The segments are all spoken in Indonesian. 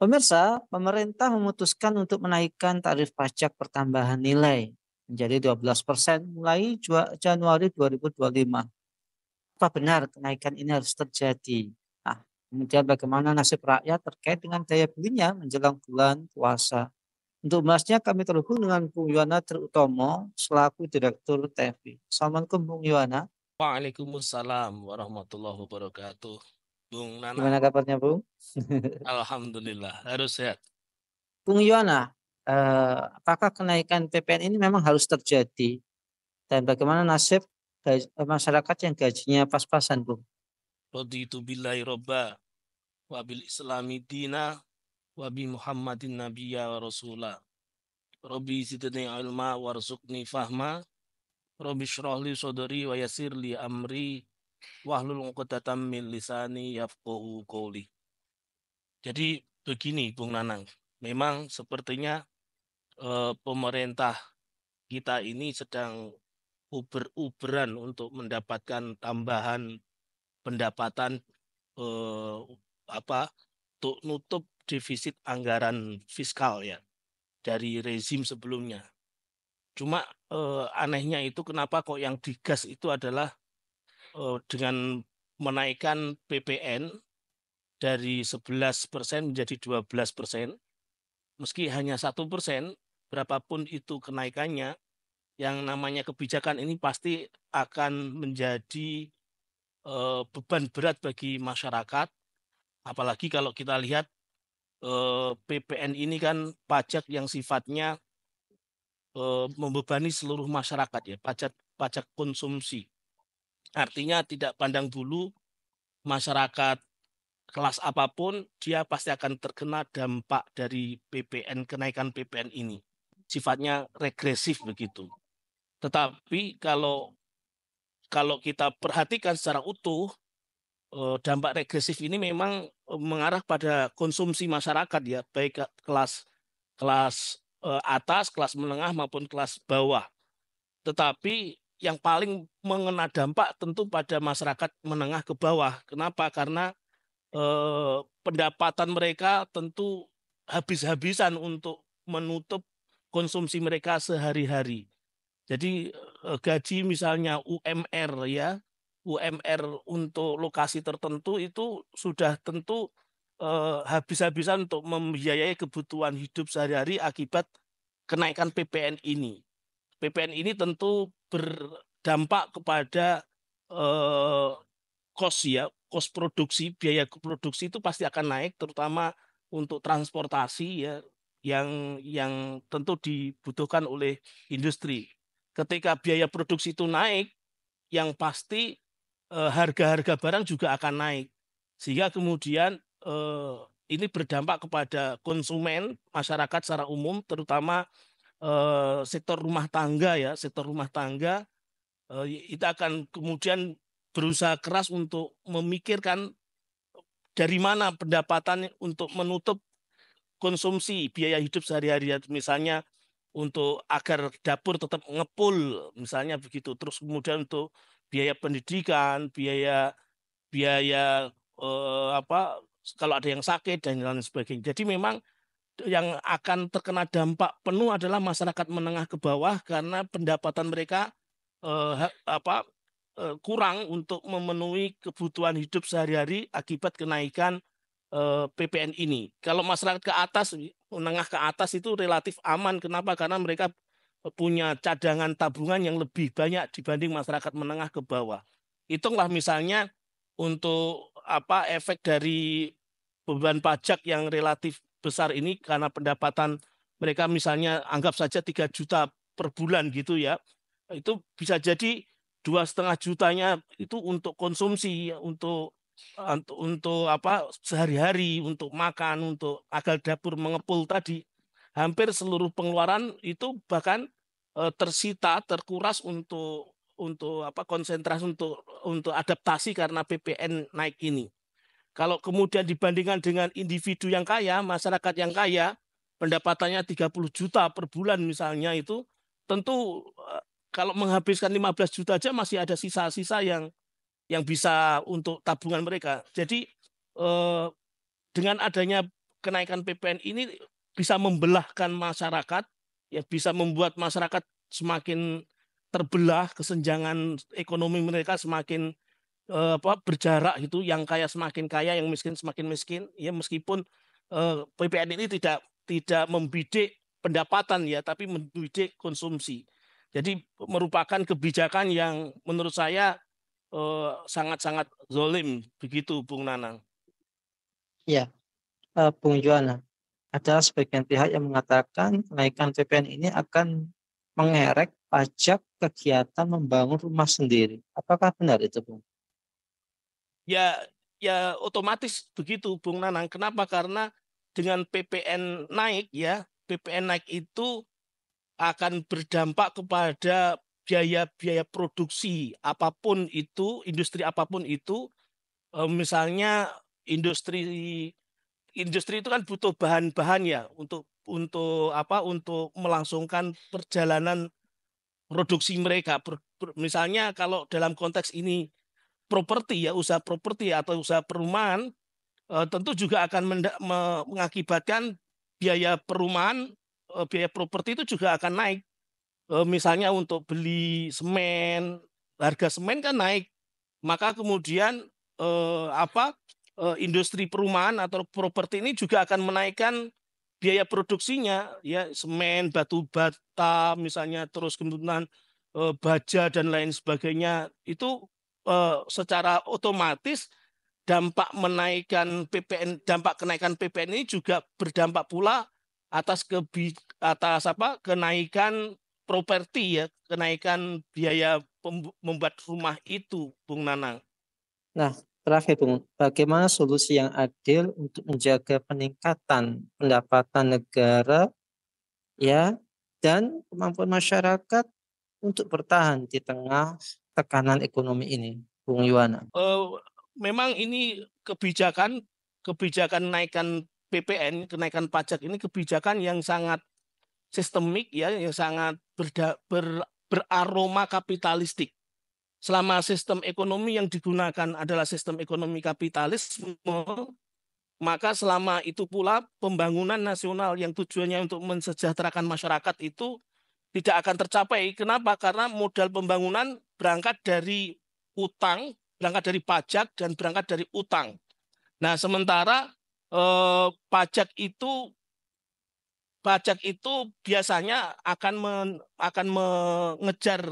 Pemirsa, pemerintah memutuskan untuk menaikkan tarif pajak pertambahan nilai menjadi 12% mulai Januari 2025. Apa benar kenaikan ini harus terjadi? Nah, kemudian bagaimana nasib rakyat terkait dengan daya belinya menjelang bulan puasa? Untuk membahasnya kami terhubung dengan Bung Yuwana Triutomo selaku Direktur TFI. Assalamualaikum Bung Yuwana. Waalaikumsalam warahmatullahi wabarakatuh. Bung Nana, Gimana kabarnya Bung? alhamdulillah harus sehat. Bung Yuwana, apakah kenaikan PPN ini memang harus terjadi? Dan bagaimana nasib masyarakat yang gajinya pas-pasan, Bung? Raditu billahi robba wa bil islami dina wa bi Muhammadin nabiyya wa rasula. Rabbi zidni ilma warzuqni fahma. Rabbi shrah li sadri wa yassir li amri wahlul 'uqdatam min lisani yafqahu qawli. Jadi begini Bung Nanang, memang sepertinya pemerintah kita ini sedang uber-uberan untuk mendapatkan tambahan pendapatan eh, apa untuk nutup defisit anggaran fiskal ya dari rezim sebelumnya. Cuma anehnya itu kenapa kok yang digas itu adalah dengan menaikkan PPN dari 11% menjadi 12%, meski hanya 1%, berapapun itu kenaikannya, yang namanya kebijakan ini pasti akan menjadi beban berat bagi masyarakat, apalagi kalau kita lihat PPN ini kan pajak yang sifatnya membebani seluruh masyarakat ya, pajak pajak konsumsi. Artinya tidak pandang bulu masyarakat kelas apapun dia pasti akan terkena dampak dari PPN, kenaikan PPN ini. Sifatnya regresif begitu. Tetapi kalau kalau kita perhatikan secara utuh, dampak regresif ini memang mengarah pada konsumsi masyarakat ya, baik kelas kelas atas, kelas menengah maupun kelas bawah. Tetapi yang paling mengena dampak tentu pada masyarakat menengah ke bawah. Kenapa? Karena pendapatan mereka tentu habis-habisan untuk menutup konsumsi mereka sehari-hari. Jadi gaji misalnya UMR ya, UMR untuk lokasi tertentu itu sudah tentu habis-habisan untuk membiayai kebutuhan hidup sehari-hari akibat kenaikan PPN ini. PPN ini tentu berdampak kepada eh, cost ya, cost produksi, biaya produksi itu pasti akan naik, terutama untuk transportasi ya, yang tentu dibutuhkan oleh industri. Ketika biaya produksi itu naik, yang pasti harga-harga barang juga akan naik, sehingga kemudian ini berdampak kepada konsumen masyarakat secara umum, terutama sektor rumah tangga ya, sektor rumah tangga itu akan kemudian berusaha keras untuk memikirkan dari mana pendapatan untuk menutup konsumsi biaya hidup sehari-hari, misalnya untuk agar dapur tetap ngepul misalnya begitu, terus kemudian untuk biaya pendidikan, biaya biaya apa kalau ada yang sakit dan lain sebagainya. Jadi memang yang akan terkena dampak penuh adalah masyarakat menengah ke bawah karena pendapatan mereka kurang untuk memenuhi kebutuhan hidup sehari-hari akibat kenaikan PPN ini. Kalau masyarakat ke atas, menengah ke atas itu relatif aman. Kenapa? Karena mereka punya cadangan tabungan yang lebih banyak dibanding masyarakat menengah ke bawah. Hitunglah misalnya untuk apa efek dari beban pajak yang relatif besar ini karena pendapatan mereka misalnya anggap saja 3 juta per bulan gitu ya. Itu bisa jadi 2,5 jutanya itu untuk konsumsi, untuk apa sehari-hari, untuk makan, untuk agar dapur mengepul tadi. Hampir seluruh pengeluaran itu bahkan tersita, terkuras untuk apa konsentrasi untuk adaptasi karena PPN naik ini. Kalau kemudian dibandingkan dengan individu yang kaya, masyarakat yang kaya, pendapatannya 30 juta per bulan misalnya itu, tentu kalau menghabiskan 15 juta aja masih ada sisa-sisa yang bisa untuk tabungan mereka. Jadi dengan adanya kenaikan PPN ini bisa membelahkan masyarakat, ya bisa membuat masyarakat semakin terbelah, kesenjangan ekonomi mereka semakin berjarak gitu, yang kaya semakin kaya, yang miskin semakin miskin. Ya meskipun PPN ini tidak membidik pendapatan ya, tapi membidik konsumsi. Jadi merupakan kebijakan yang menurut saya sangat-sangat zolim begitu, Bung Nanang. Ya, Bung Juana, ada sebagian pihak yang mengatakan kenaikan PPN ini akan mengerek pajak kegiatan membangun rumah sendiri. Apakah benar itu, Bung? Ya, ya otomatis begitu, Bung Nanang. Kenapa? Karena dengan PPN naik ya, PPN naik itu akan berdampak kepada biaya-biaya produksi apapun itu, industri apapun itu. Misalnya industri industri itu kan butuh bahan-bahan ya untuk melangsungkan perjalanan produksi mereka. Misalnya kalau dalam konteks ini properti ya, usaha properti atau usaha perumahan, tentu juga akan mengakibatkan biaya perumahan, biaya properti itu juga akan naik. Misalnya untuk beli semen, harga semen kan naik, maka kemudian industri perumahan atau properti ini juga akan menaikkan biaya produksinya, ya semen, batu bata, misalnya terus kemudian baja dan lain sebagainya itu secara otomatis dampak kenaikan PPN ini juga berdampak pula atas kenaikan properti ya, kenaikan biaya membuat rumah itu, Bung Nanang. Nah, terakhir Bung, bagaimana solusi yang adil untuk menjaga peningkatan pendapatan negara ya dan kemampuan masyarakat untuk bertahan di tengah tekanan ekonomi ini, Bung Yuwana? Memang ini kebijakan naikkan PPN, kenaikan pajak ini kebijakan yang sangat sistemik ya, yang sangat beraroma kapitalistik. Selama sistem ekonomi yang digunakan adalah sistem ekonomi kapitalisme, maka selama itu pula pembangunan nasional yang tujuannya untuk mensejahterakan masyarakat itu tidak akan tercapai. Kenapa? Karena modal pembangunan berangkat dari utang, berangkat dari pajak, dan berangkat dari utang. Nah, sementara pajak itu biasanya akan mengejar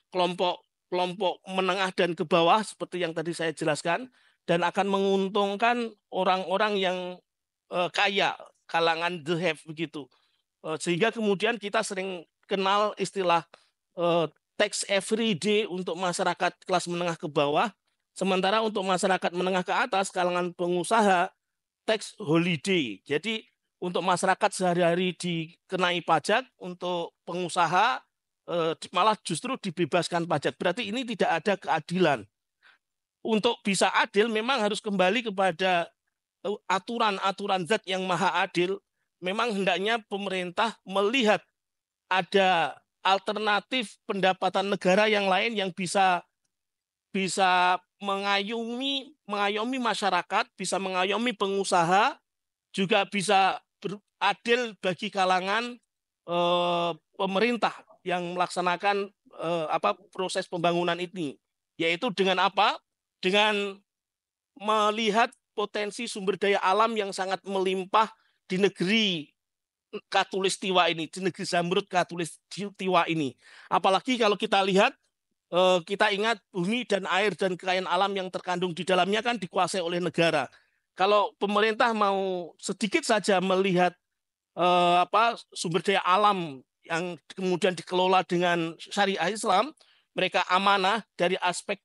kelompok menengah dan ke bawah seperti yang tadi saya jelaskan, dan akan menguntungkan orang-orang yang kaya, kalangan the have begitu. Sehingga kemudian kita sering kenal istilah tax every day untuk masyarakat kelas menengah ke bawah, sementara untuk masyarakat menengah ke atas, kalangan pengusaha, tax holiday. Jadi untuk masyarakat sehari-hari dikenai pajak, untuk pengusaha malah justru dibebaskan pajak. Berarti ini tidak ada keadilan. Untuk bisa adil memang harus kembali kepada aturan-aturan zat yang maha adil. Memang hendaknya pemerintah melihat ada alternatif pendapatan negara yang lain yang bisa mengayomi masyarakat, bisa mengayomi pengusaha, juga bisa adil bagi kalangan pemerintah yang melaksanakan proses pembangunan ini. Yaitu dengan apa? Dengan melihat potensi sumber daya alam yang sangat melimpah di negeri Katulistiwa ini, di negeri Zamrud Katulistiwa ini. Apalagi kalau kita lihat, kita ingat bumi dan air dan kekayaan alam yang terkandung di dalamnya kan dikuasai oleh negara. Kalau pemerintah mau sedikit saja melihat sumber daya alam yang kemudian dikelola dengan syariah Islam, mereka amanah dari aspek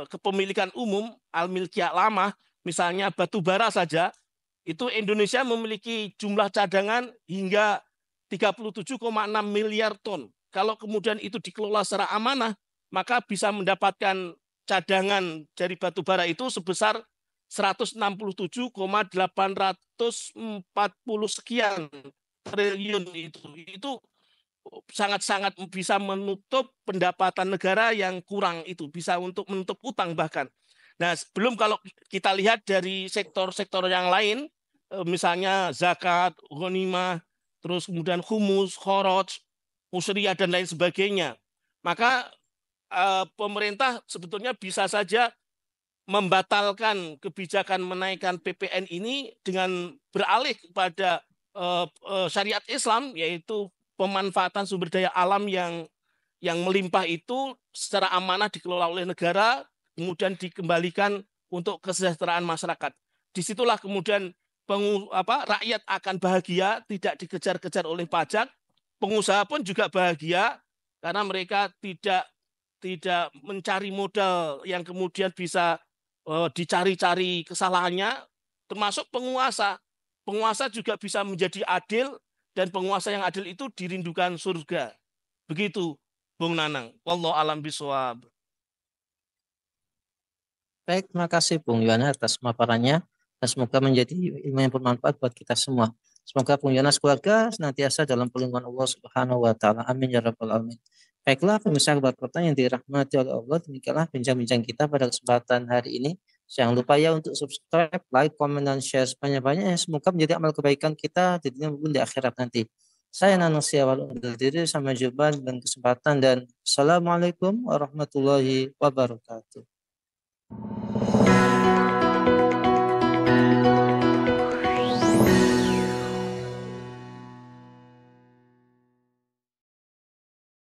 kepemilikan umum, al-milkiyah lama, misalnya batu bara saja, itu Indonesia memiliki jumlah cadangan hingga 37,6 miliar ton. Kalau kemudian itu dikelola secara amanah, maka bisa mendapatkan cadangan dari batu bara itu sebesar 167,840 sekian triliun itu. Itu sangat-sangat bisa menutup pendapatan negara yang kurang itu, bisa untuk menutup utang bahkan. Nah, belum kalau kita lihat dari sektor-sektor yang lain, misalnya zakat, ghanimah, terus kemudian humus, khoroj, usriyah dan lain sebagainya. Maka pemerintah sebetulnya bisa saja membatalkan kebijakan menaikkan PPN ini dengan beralih kepada syariat Islam, yaitu pemanfaatan sumber daya alam yang melimpah itu secara amanah dikelola oleh negara, kemudian dikembalikan untuk kesejahteraan masyarakat. Disitulah kemudian rakyat akan bahagia, tidak dikejar-kejar oleh pajak, pengusaha pun juga bahagia karena mereka tidak tidak mencari modal yang kemudian bisa dicari-cari kesalahannya, termasuk penguasa. Penguasa juga bisa menjadi adil dan penguasa yang adil itu dirindukan surga. Begitu, Bung Nanang. Wallahu alam biswab. Baik, terima kasih Bung Yohana atas pemaparannya dan semoga menjadi ilmu yang bermanfaat buat kita semua. Semoga Bung Yohana keluarga senantiasa dalam perlindungan Allah Subhanahu wa taala. Amin ya rabbal alamin. Baiklah pemirsa kebat kota yang dirahmati oleh Allah, demikianlah bincang-bincang kita pada kesempatan hari ini. Jangan lupa ya untuk subscribe, like, komen, dan share sebanyak-banyaknya. Semoga menjadi amal kebaikan kita di dunia maupun di akhirat nanti. Saya Nanang Siawal undur diri, sampai jumpa dengan kesempatan dan Assalamualaikum warahmatullahi wabarakatuh.